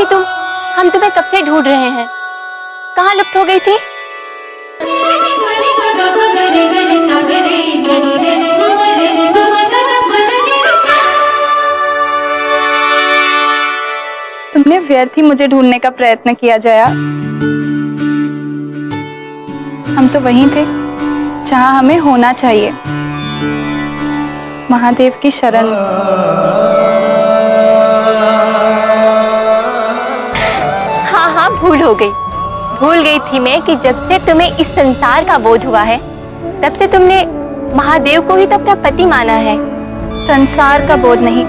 थी तुम? हम तुम्हें कब से ढूंढ रहे हैं। कहाँ लुप्त हो गई थी? तुमने व्यर्थ ही मुझे ढूंढने का प्रयत्न किया जया। हम तो वहीं थे जहां हमें होना चाहिए, महादेव की शरण। हाँ हाँ, भूल गई थी मैं कि जब से तुम्हें इस संसार का बोध हुआ है तब से तुमने महादेव को ही तो अपना पति माना है। संसार का बोध नहीं,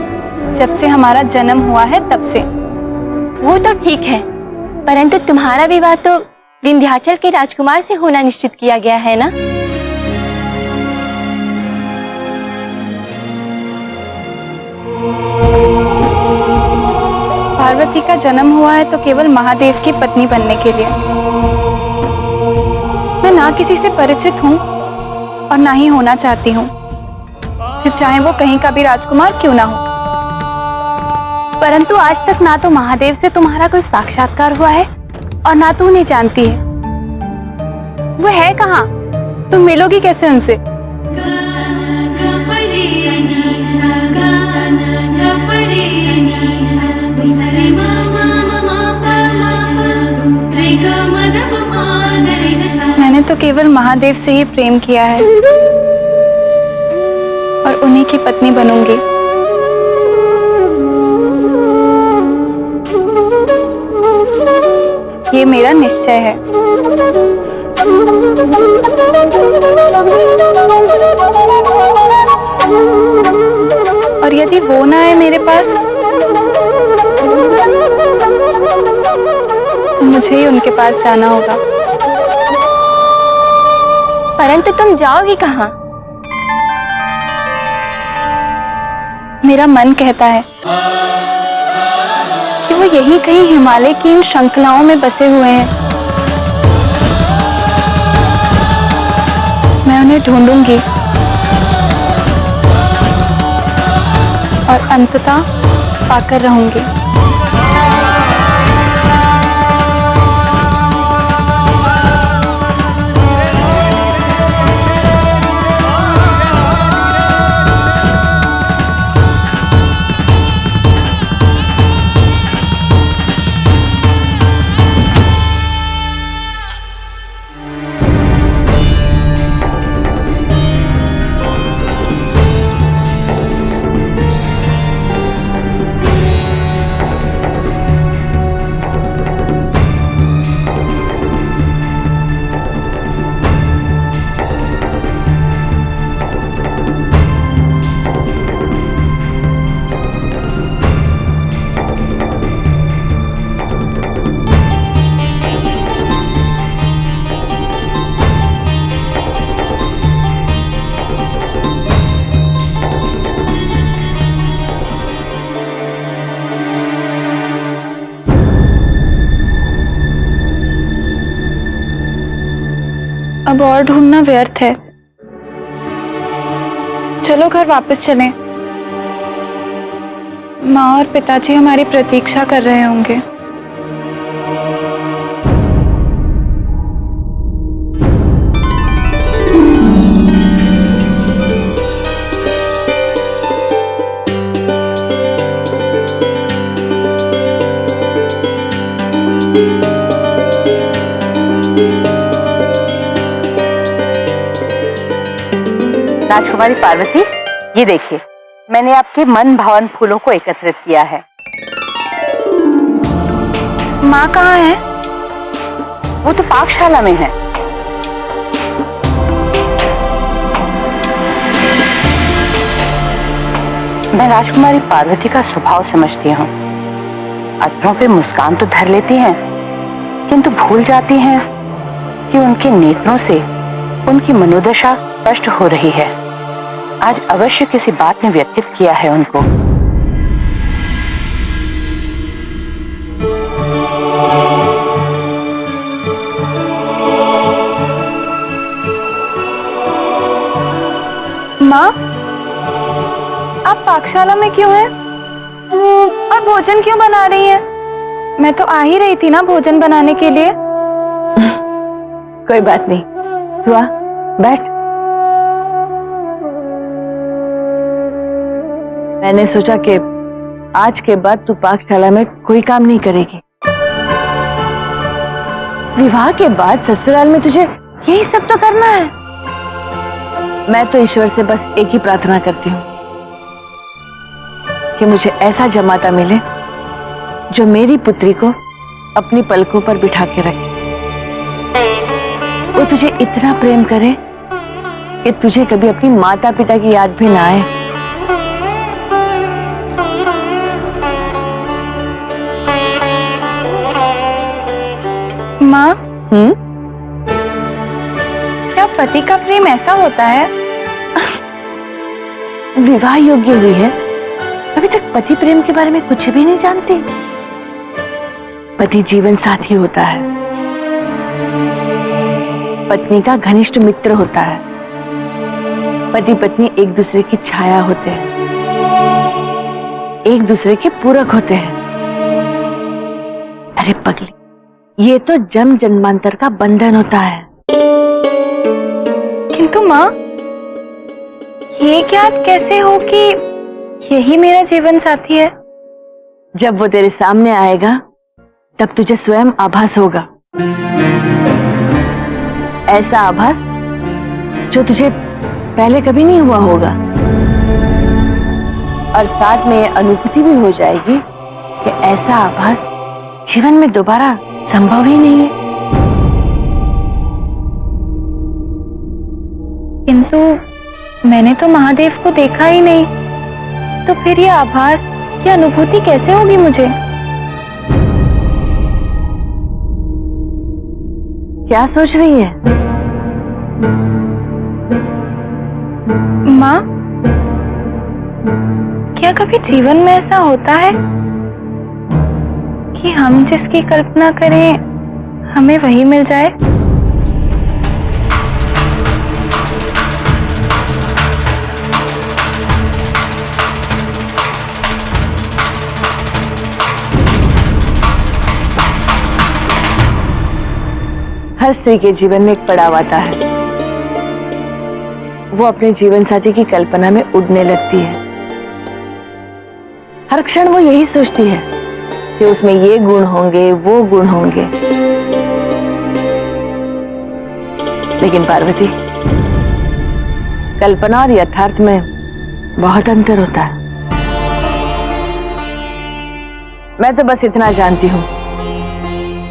जब से हमारा जन्म हुआ है तब से। वो तो ठीक है, परंतु तुम्हारा विवाह तो विंध्याचल के राजकुमार से होना निश्चित किया गया है ना? पार्वती का जन्म हुआ है तो केवल महादेव की पत्नी बनने के लिए। मैं ना किसी से परिचित हूँ और ना ही होना चाहती हूँ, फिर चाहे वो कहीं का भी राजकुमार क्यों ना हो। परंतु आज तक ना तो महादेव से तुम्हारा कोई साक्षात्कार हुआ है और ना तू उन्हें जानती है। वो है कहाँ? तुम मिलोगी कैसे उनसे? मैंने तो केवल महादेव से ही प्रेम किया है और उन्हीं की पत्नी बनूंगी। ये मेरा निश्चय है। और यदि वो ना आए मेरे पास तो मुझे ही उनके पास जाना होगा। परंतु तुम जाओगी कहाँ? मेरा मन कहता है कि वो यहीं कहीं हिमालय की इन श्रृंखलाओं में बसे हुए हैं। मैं उन्हें ढूंढूंगी और अंततः पाकर रहूंगी। अब और ढूंढना व्यर्थ है। चलो घर वापस चलें। माँ और पिताजी हमारी प्रतीक्षा कर रहे होंगे। राजकुमारी पार्वती, ये देखिए, मैंने आपके मन भावन फूलों को एकत्रित किया है। माँ कहाँ है? वो तो पाकशाला में है। मैं राजकुमारी पार्वती का स्वभाव समझती हूँ। अधरों पे मुस्कान तो धर लेती हैं, किंतु भूल जाती हैं कि उनके नेत्रों से उनकी मनोदशा स्पष्ट हो रही है। आज अवश्य किसी बात ने व्यथित किया है उनको। माँ, आप पाकशाला में क्यों हैं? और भोजन क्यों बना रही हैं? मैं तो आ ही रही थी ना भोजन बनाने के लिए। कोई बात नहीं, तू आ, बैठ। मैंने सोचा कि आज के बाद तू पाकशाला में कोई काम नहीं करेगी। विवाह के बाद ससुराल में तुझे यही सब तो करना है। मैं तो ईश्वर से बस एक ही प्रार्थना करती हूँ कि मुझे ऐसा जमाता मिले जो मेरी पुत्री को अपनी पलकों पर बिठा के रखे। वो तुझे इतना प्रेम करे कि तुझे कभी अपनी माता पिता की याद भी ना आए। माँ, क्या पति का प्रेम ऐसा होता है? विवाह योग्य हुई है, अभी तक पति प्रेम के बारे में कुछ भी नहीं जानती। पति जीवन साथी होता है, पत्नी का घनिष्ठ मित्र होता है। पति पत्नी एक दूसरे की छाया होते हैं, एक दूसरे के पूरक होते हैं। अरे पगली, ये तो जन्म जन्मांतर का बंधन होता है। किंतु माँ, ये ज्ञात कैसे हो कि यही मेरा जीवन साथी है? जब वो तेरे सामने आएगा तब तुझे स्वयं आभास होगा। ऐसा आभास जो तुझे पहले कभी नहीं हुआ होगा। और साथ में ये अनुभूति भी हो जाएगी कि ऐसा आभास जीवन में दोबारा संभव ही नहीं है। किंतु मैंने तो महादेव को देखा ही नहीं, तो फिर ये आभास, ये अनुभूति कैसे होगी मुझे? क्या सोच रही है? माँ, क्या कभी जीवन में ऐसा होता है कि हम जिसकी कल्पना करें हमें वही मिल जाए? हर स्त्री के जीवन में एक पड़ाव आता है। वो अपने जीवन साथी की कल्पना में उड़ने लगती है। हर क्षण वो यही सोचती है कि उसमें ये गुण होंगे, वो गुण होंगे। लेकिन पार्वती, कल्पना और यथार्थ में बहुत अंतर होता है। मैं तो बस इतना जानती हूं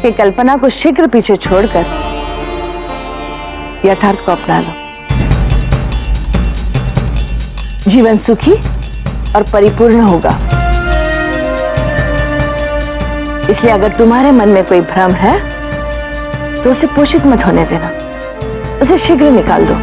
कि कल्पना को शीघ्र पीछे छोड़कर यथार्थ को अपना लो। जीवन सुखी और परिपूर्ण होगा। इसलिए अगर तुम्हारे मन में कोई भ्रम है तो उसे पोषित मत होने देना, उसे शीघ्र निकाल दो।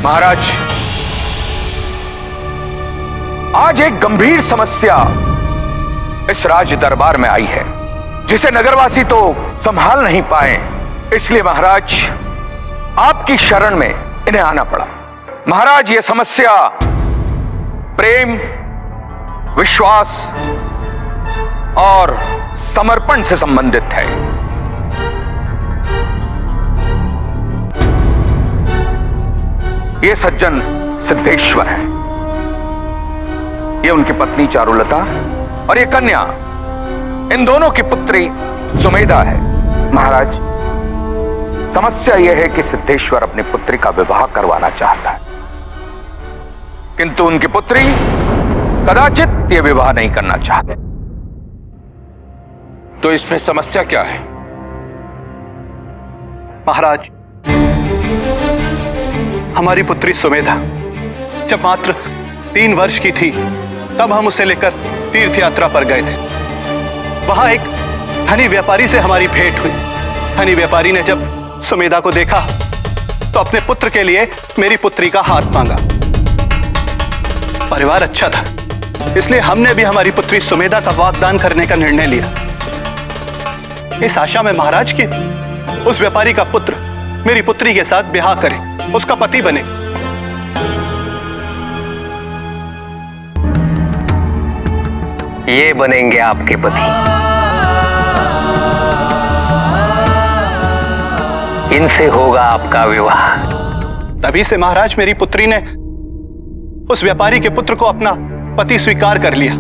महाराज, आज एक गंभीर समस्या इस राज दरबार में आई है जिसे नगरवासी तो संभाल नहीं पाए। इसलिए महाराज, आपकी शरण में इन्हें आना पड़ा। महाराज, यह समस्या प्रेम, विश्वास और समर्पण से संबंधित है। ये सज्जन सिद्धेश्वर है, ये उनकी पत्नी चारुलता और ये कन्या, इन दोनों की पुत्री सुमेधा है। महाराज, समस्या यह है कि सिद्धेश्वर अपनी पुत्री का विवाह करवाना चाहता है, किंतु उनकी पुत्री कदाचित यह विवाह नहीं करना चाहते। तो इसमें समस्या क्या है? महाराज, हमारी पुत्री सुमेधा जब मात्र 3 वर्ष की थी तब हम उसे लेकर तीर्थ यात्रा पर गए थे। वहां एक धनी व्यापारी से हमारी भेंट हुई। धनी व्यापारी ने जब सुमेधा को देखा तो अपने पुत्र के लिए मेरी पुत्री का हाथ मांगा। परिवार अच्छा था, इसलिए हमने भी हमारी पुत्री सुमेधा का वागदान करने का निर्णय लिया, इस आशा में महाराज की उस व्यापारी का पुत्र मेरी पुत्री के साथ ब्याह करे, उसका पति बने। ये बनेंगे आपके पति। इनसे होगा आपका विवाह। तभी से महाराज मेरी पुत्री ने उस व्यापारी के पुत्र को अपना पति स्वीकार कर लिया।